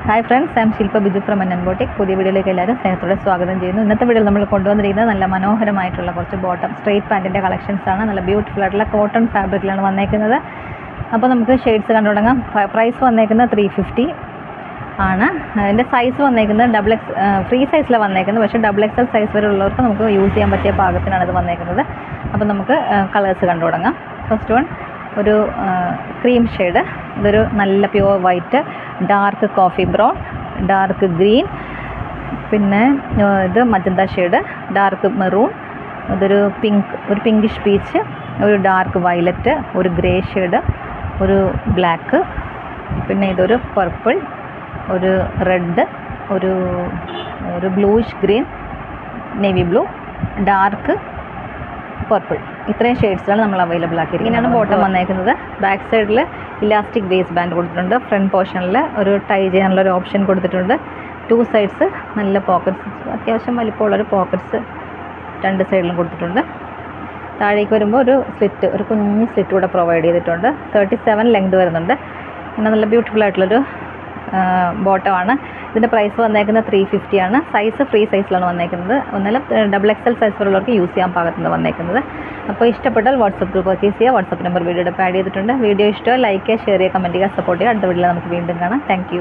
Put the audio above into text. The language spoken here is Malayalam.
Hi friends, I M Shilpa Biju from N boutique. പുതിയ വീഡിയോയിലേക്ക് എല്ലാവരും സ്നേഹത്തോടെ സ്വാഗതം ചെയ്യുന്നു. ഇന്നത്തെ വീഡിയോയിൽ നമ്മൾ കൊണ്ടുവന്നിരിക്കുന്നത് നല്ല മനോഹരമായിട്ടുള്ള കുറച്ച് ബോട്ടം സ്ട്രെയിറ്റ് പാൻറ്റിൻ്റെ കളക്ഷൻസ് ആണ്. നല്ല ബ്യൂട്ടിഫുൾ ആയിട്ടുള്ള കോട്ടൺ ഫാബ്രിക്കിലാണ് വന്നേക്കുന്നത്. അപ്പോൾ നമുക്ക് ഷെയ്ഡ്സ് കണ്ടു തുടങ്ങാം. പ്രൈസ് വന്നേക്കുന്നത് 350 ആണ്. അതിൻ്റെ സൈസ് വന്നേക്കുന്നത് ഫ്രീ സൈസിലാണ് വന്നേക്കുന്നത്. പക്ഷേ XXL സൈസ് വരെ ഉള്ളവർക്ക് നമുക്ക് യൂസ് ചെയ്യാൻ പറ്റിയ പാകത്തിനാണ് ഇത് വന്നേക്കുന്നത്. അപ്പോൾ നമുക്ക് കളേഴ്സ് കണ്ടു തുടങ്ങാം. ഫസ്റ്റ് വൺ ഒരു ക്രീം ഷെയ്ഡ്. ഇതൊരു നല്ല pure white, dark coffee brown, dark green, പിന്നെ ഇത് മജന്ത ഷെയ്ഡ്, ഡാർക്ക് മെറൂൺ, ഇതൊരു പിങ്കിഷ് പീച്ച്, ഒരു ഡാർക്ക് വയലറ്റ്, ഒരു ഗ്രേ ഷെയ്ഡ്, ഒരു ബ്ലാക്ക്, പിന്നെ ഇതൊരു പർപ്പിൾ, ഒരു റെഡ്, ഒരു bluish green, navy blue, dark purple. ഇത്രയും ഷെയ്ഡ്സിലാണ് നമ്മൾ അവൈലബിൾ ആക്കിയിരിക്കുന്നത്. ഇങ്ങനെയാണ് ബോട്ടം വന്നേക്കുന്നത്. ബാക്ക് സൈഡിൽ ഇലാസ്റ്റിക് വേസ്റ്റ് ബാൻഡ് കൊടുത്തിട്ടുണ്ട്. ഫ്രണ്ട് പോർഷനിൽ ഒരു ടൈ ചെയ്യാനുള്ള ഒരു ഓപ്ഷൻ കൊടുത്തിട്ടുണ്ട്. 2 സൈഡ്സ് നല്ല പോക്കറ്റ്സ്, അത്യാവശ്യം വലിപ്പമുള്ളൊരു പോക്കറ്റ്സ് 2 സൈഡിലും കൊടുത്തിട്ടുണ്ട്. താഴേക്ക് വരുമ്പോൾ ഒരു കുഞ്ഞ് സ്ലിറ്റ് കൂടെ പ്രൊവൈഡ് ചെയ്തിട്ടുണ്ട്. 37 ലെങ്ത് വരുന്നുണ്ട്. പിന്നെ നല്ല ബ്യൂട്ടിഫുൾ ആയിട്ടുള്ളൊരു ബോട്ടമാണ്. ഇതിൻ്റെ പ്രൈസ് വന്നേക്കുന്നത് 350 ആണ്. സൈസ് ഫ്രീ സൈസിലാണ് വന്നേക്കുന്നത്. ഒന്നല്ല XXL സൈസ് ഉള്ളവർക്ക് യൂസ് ചെയ്യാൻ പാകത്തിന് വന്നേക്കുന്നത്. അപ്പോൾ ഇഷ്ടപ്പെട്ടാൽ വാട്സപ്പ് ത്രൂ പർച്ചേസ് ചെയ്യുക. വാട്സപ്പ് നമ്പർ വീഡിയോയുടെ ആഡ് ചെയ്തിട്ടുണ്ട്. വീഡിയോ ഇഷ്ടമോ ലൈക്ക് ചെയ്യുക, ഷെയർ ചെയ്യുക, കമൻറ്റ് ചെയ്യുക, സപ്പോർട്ട് ചെയ്യുക. അടുത്ത വീഡിയോയിൽ നമുക്ക് വീണ്ടും കാണാം. താങ്ക്